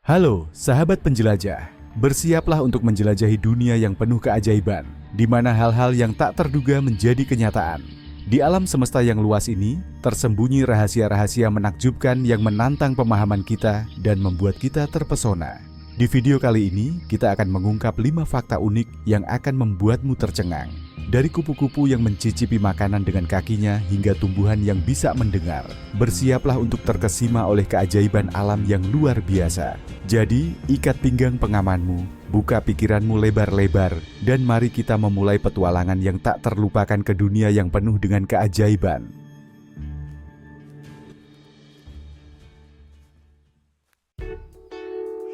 Halo, sahabat penjelajah. Bersiaplah untuk menjelajahi dunia yang penuh keajaiban, di mana hal-hal yang tak terduga menjadi kenyataan. Di alam semesta yang luas ini, tersembunyi rahasia-rahasia menakjubkan yang menantang pemahaman kita dan membuat kita terpesona. Di video kali ini, kita akan mengungkap 5 fakta unik yang akan membuatmu tercengang. Dari kupu-kupu yang mencicipi makanan dengan kakinya hingga tumbuhan yang bisa mendengar, bersiaplah untuk terkesima oleh keajaiban alam yang luar biasa. Jadi, ikat pinggang pengamanmu, buka pikiranmu lebar-lebar, dan mari kita memulai petualangan yang tak terlupakan ke dunia yang penuh dengan keajaiban.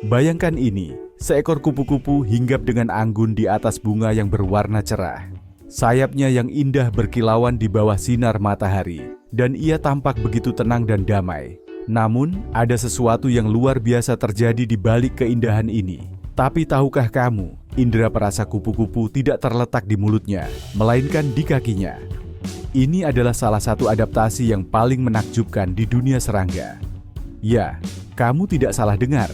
Bayangkan ini, seekor kupu-kupu hinggap dengan anggun di atas bunga yang berwarna cerah. Sayapnya yang indah berkilauan di bawah sinar matahari, dan ia tampak begitu tenang dan damai. Namun, ada sesuatu yang luar biasa terjadi di balik keindahan ini. Tapi tahukah kamu, indera perasa kupu-kupu tidak terletak di mulutnya, melainkan di kakinya. Ini adalah salah satu adaptasi yang paling menakjubkan di dunia serangga. Ya, kamu tidak salah dengar.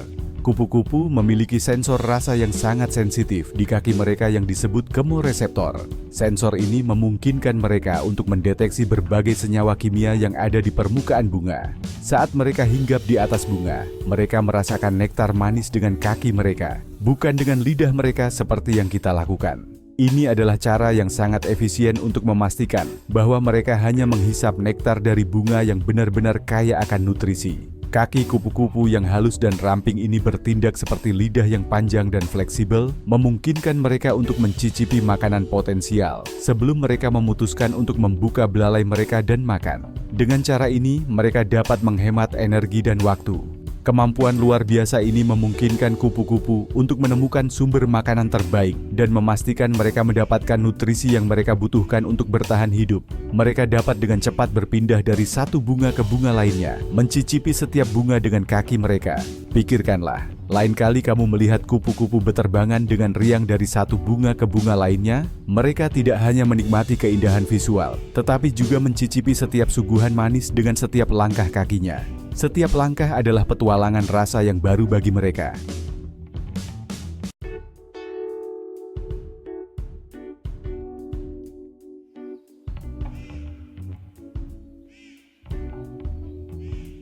Kupu-kupu memiliki sensor rasa yang sangat sensitif di kaki mereka yang disebut kemoreseptor. Sensor ini memungkinkan mereka untuk mendeteksi berbagai senyawa kimia yang ada di permukaan bunga. Saat mereka hinggap di atas bunga, mereka merasakan nektar manis dengan kaki mereka, bukan dengan lidah mereka seperti yang kita lakukan. Ini adalah cara yang sangat efisien untuk memastikan bahwa mereka hanya menghisap nektar dari bunga yang benar-benar kaya akan nutrisi. Kaki kupu-kupu yang halus dan ramping ini bertindak seperti lidah yang panjang dan fleksibel, memungkinkan mereka untuk mencicipi makanan potensial sebelum mereka memutuskan untuk membuka belalai mereka dan makan. Dengan cara ini, mereka dapat menghemat energi dan waktu. Kemampuan luar biasa ini memungkinkan kupu-kupu untuk menemukan sumber makanan terbaik dan memastikan mereka mendapatkan nutrisi yang mereka butuhkan untuk bertahan hidup. Mereka dapat dengan cepat berpindah dari satu bunga ke bunga lainnya, mencicipi setiap bunga dengan kaki mereka. Pikirkanlah, lain kali kamu melihat kupu-kupu beterbangan dengan riang dari satu bunga ke bunga lainnya, mereka tidak hanya menikmati keindahan visual, tetapi juga mencicipi setiap suguhan manis dengan setiap langkah kakinya. Setiap langkah adalah petualangan rasa yang baru bagi mereka.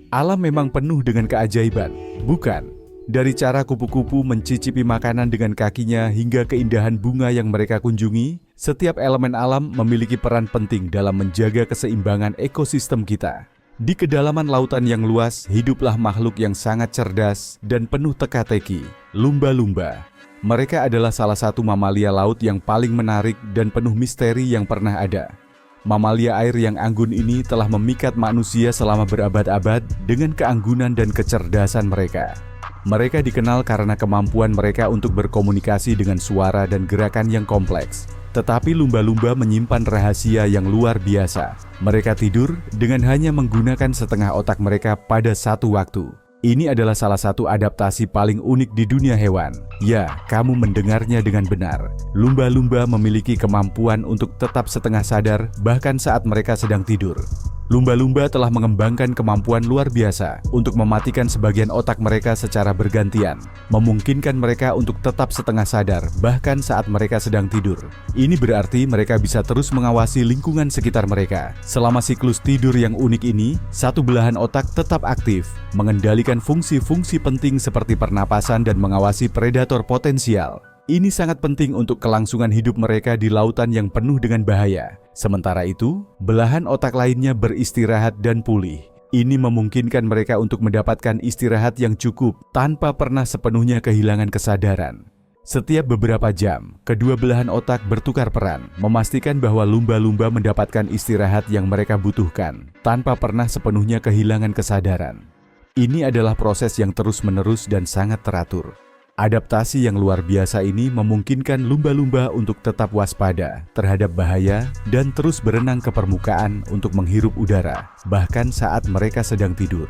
Alam memang penuh dengan keajaiban, bukan? Dari cara kupu-kupu mencicipi makanan dengan kakinya hingga keindahan bunga yang mereka kunjungi, setiap elemen alam memiliki peran penting dalam menjaga keseimbangan ekosistem kita. Di kedalaman lautan yang luas, hiduplah makhluk yang sangat cerdas dan penuh teka-teki, lumba-lumba. Mereka adalah salah satu mamalia laut yang paling menarik dan penuh misteri yang pernah ada. Mamalia air yang anggun ini telah memikat manusia selama berabad-abad dengan keanggunan dan kecerdasan mereka. Mereka dikenal karena kemampuan mereka untuk berkomunikasi dengan suara dan gerakan yang kompleks. Tetapi lumba-lumba menyimpan rahasia yang luar biasa. Mereka tidur dengan hanya menggunakan setengah otak mereka pada satu waktu. Ini adalah salah satu adaptasi paling unik di dunia hewan. Ya, kamu mendengarnya dengan benar. Lumba-lumba memiliki kemampuan untuk tetap setengah sadar bahkan saat mereka sedang tidur. Lumba-lumba telah mengembangkan kemampuan luar biasa untuk mematikan sebagian otak mereka secara bergantian, memungkinkan mereka untuk tetap setengah sadar bahkan saat mereka sedang tidur. Ini berarti mereka bisa terus mengawasi lingkungan sekitar mereka. Selama siklus tidur yang unik ini, satu belahan otak tetap aktif, mengendalikan fungsi-fungsi penting seperti pernapasan dan mengawasi predator potensial. Ini sangat penting untuk kelangsungan hidup mereka di lautan yang penuh dengan bahaya. Sementara itu, belahan otak lainnya beristirahat dan pulih. Ini memungkinkan mereka untuk mendapatkan istirahat yang cukup tanpa pernah sepenuhnya kehilangan kesadaran. Setiap beberapa jam, kedua belahan otak bertukar peran, memastikan bahwa lumba-lumba mendapatkan istirahat yang mereka butuhkan tanpa pernah sepenuhnya kehilangan kesadaran. Ini adalah proses yang terus-menerus dan sangat teratur. Adaptasi yang luar biasa ini memungkinkan lumba-lumba untuk tetap waspada terhadap bahaya dan terus berenang ke permukaan untuk menghirup udara, bahkan saat mereka sedang tidur.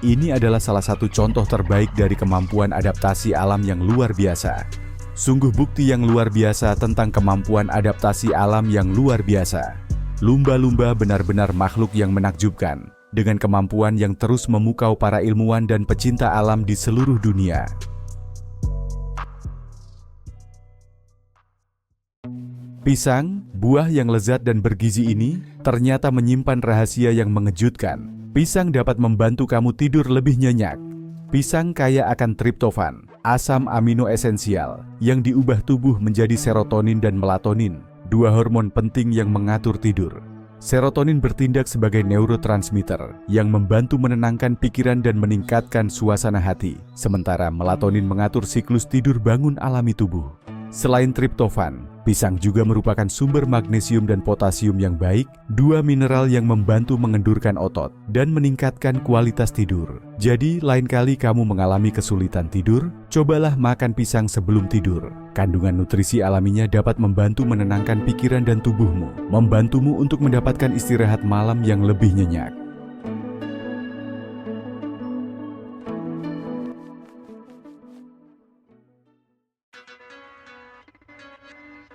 Ini adalah salah satu contoh terbaik dari kemampuan adaptasi alam yang luar biasa. Sungguh bukti yang luar biasa tentang kemampuan adaptasi alam yang luar biasa. Lumba-lumba benar-benar makhluk yang menakjubkan, dengan kemampuan yang terus memukau para ilmuwan dan pecinta alam di seluruh dunia. Pisang, buah yang lezat dan bergizi ini, ternyata menyimpan rahasia yang mengejutkan. Pisang dapat membantu kamu tidur lebih nyenyak. Pisang kaya akan triptofan, asam amino esensial, yang diubah tubuh menjadi serotonin dan melatonin, dua hormon penting yang mengatur tidur. Serotonin bertindak sebagai neurotransmitter yang membantu menenangkan pikiran dan meningkatkan suasana hati, sementara melatonin mengatur siklus tidur bangun alami tubuh. Selain triptofan, pisang juga merupakan sumber magnesium dan potasium yang baik, dua mineral yang membantu mengendurkan otot dan meningkatkan kualitas tidur. Jadi, lain kali kamu mengalami kesulitan tidur, cobalah makan pisang sebelum tidur. Kandungan nutrisi alaminya dapat membantu menenangkan pikiran dan tubuhmu, membantumu untuk mendapatkan istirahat malam yang lebih nyenyak.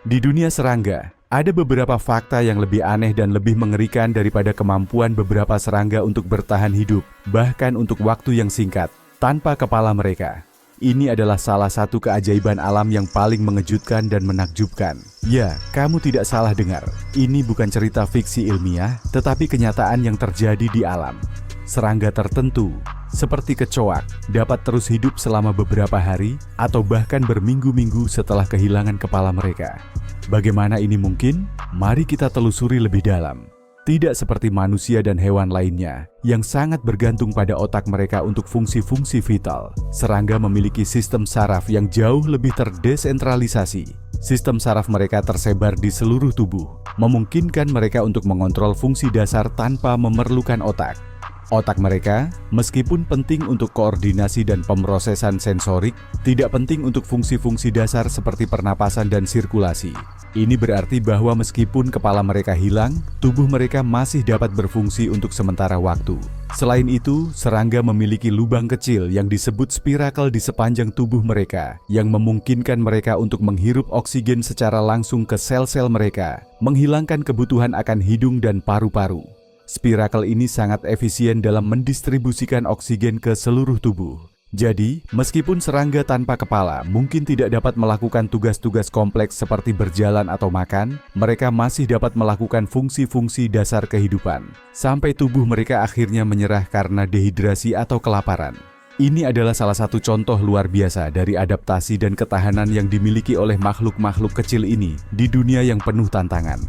Di dunia serangga, ada beberapa fakta yang lebih aneh dan lebih mengerikan daripada kemampuan beberapa serangga untuk bertahan hidup, bahkan untuk waktu yang singkat, tanpa kepala mereka. Ini adalah salah satu keajaiban alam yang paling mengejutkan dan menakjubkan. Ya, kamu tidak salah dengar. Ini bukan cerita fiksi ilmiah, tetapi kenyataan yang terjadi di alam. Serangga tertentu, seperti kecoak, dapat terus hidup selama beberapa hari atau bahkan berminggu-minggu setelah kehilangan kepala mereka. Bagaimana ini mungkin? Mari kita telusuri lebih dalam. Tidak seperti manusia dan hewan lainnya yang sangat bergantung pada otak mereka untuk fungsi-fungsi vital. Serangga memiliki sistem saraf yang jauh lebih terdesentralisasi. Sistem saraf mereka tersebar di seluruh tubuh, memungkinkan mereka untuk mengontrol fungsi dasar tanpa memerlukan otak. Otak mereka, meskipun penting untuk koordinasi dan pemrosesan sensorik, tidak penting untuk fungsi-fungsi dasar seperti pernapasan dan sirkulasi. Ini berarti bahwa meskipun kepala mereka hilang, tubuh mereka masih dapat berfungsi untuk sementara waktu. Selain itu, serangga memiliki lubang kecil yang disebut spirakel di sepanjang tubuh mereka, yang memungkinkan mereka untuk menghirup oksigen secara langsung ke sel-sel mereka, menghilangkan kebutuhan akan hidung dan paru-paru. Spirakel ini sangat efisien dalam mendistribusikan oksigen ke seluruh tubuh. Jadi, meskipun serangga tanpa kepala mungkin tidak dapat melakukan tugas-tugas kompleks seperti berjalan atau makan, mereka masih dapat melakukan fungsi-fungsi dasar kehidupan, sampai tubuh mereka akhirnya menyerah karena dehidrasi atau kelaparan. Ini adalah salah satu contoh luar biasa dari adaptasi dan ketahanan yang dimiliki oleh makhluk-makhluk kecil ini di dunia yang penuh tantangan.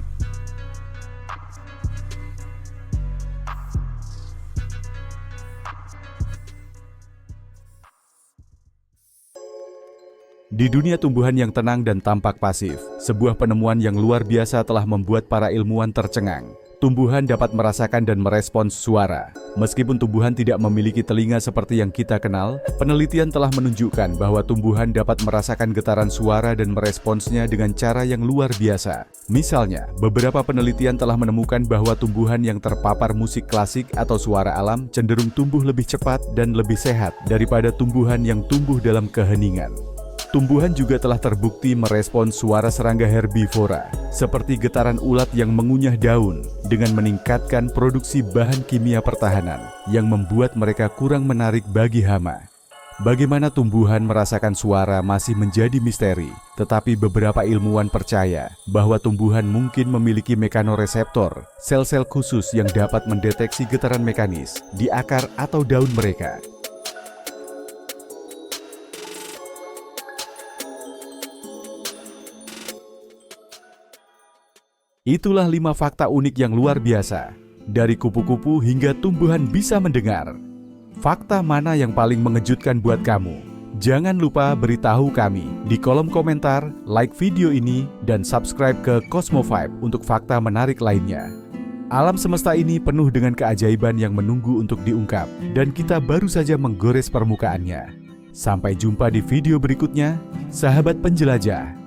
Di dunia tumbuhan yang tenang dan tampak pasif, sebuah penemuan yang luar biasa telah membuat para ilmuwan tercengang. Tumbuhan dapat merasakan dan merespons suara. Meskipun tumbuhan tidak memiliki telinga seperti yang kita kenal, penelitian telah menunjukkan bahwa tumbuhan dapat merasakan getaran suara dan meresponsnya dengan cara yang luar biasa. Misalnya, beberapa penelitian telah menemukan bahwa tumbuhan yang terpapar musik klasik atau suara alam cenderung tumbuh lebih cepat dan lebih sehat daripada tumbuhan yang tumbuh dalam keheningan. Tumbuhan juga telah terbukti merespons suara serangga herbivora, seperti getaran ulat yang mengunyah daun, dengan meningkatkan produksi bahan kimia pertahanan, yang membuat mereka kurang menarik bagi hama. Bagaimana tumbuhan merasakan suara masih menjadi misteri, tetapi beberapa ilmuwan percaya bahwa tumbuhan mungkin memiliki mekanoreseptor, sel-sel khusus yang dapat mendeteksi getaran mekanis di akar atau daun mereka. Itulah 5 fakta unik yang luar biasa. Dari kupu-kupu hingga tumbuhan bisa mendengar. Fakta mana yang paling mengejutkan buat kamu? Jangan lupa beritahu kami di kolom komentar, like video ini, dan subscribe ke Cosmo Vibe untuk fakta menarik lainnya. Alam semesta ini penuh dengan keajaiban yang menunggu untuk diungkap, dan kita baru saja menggores permukaannya. Sampai jumpa di video berikutnya, sahabat penjelajah.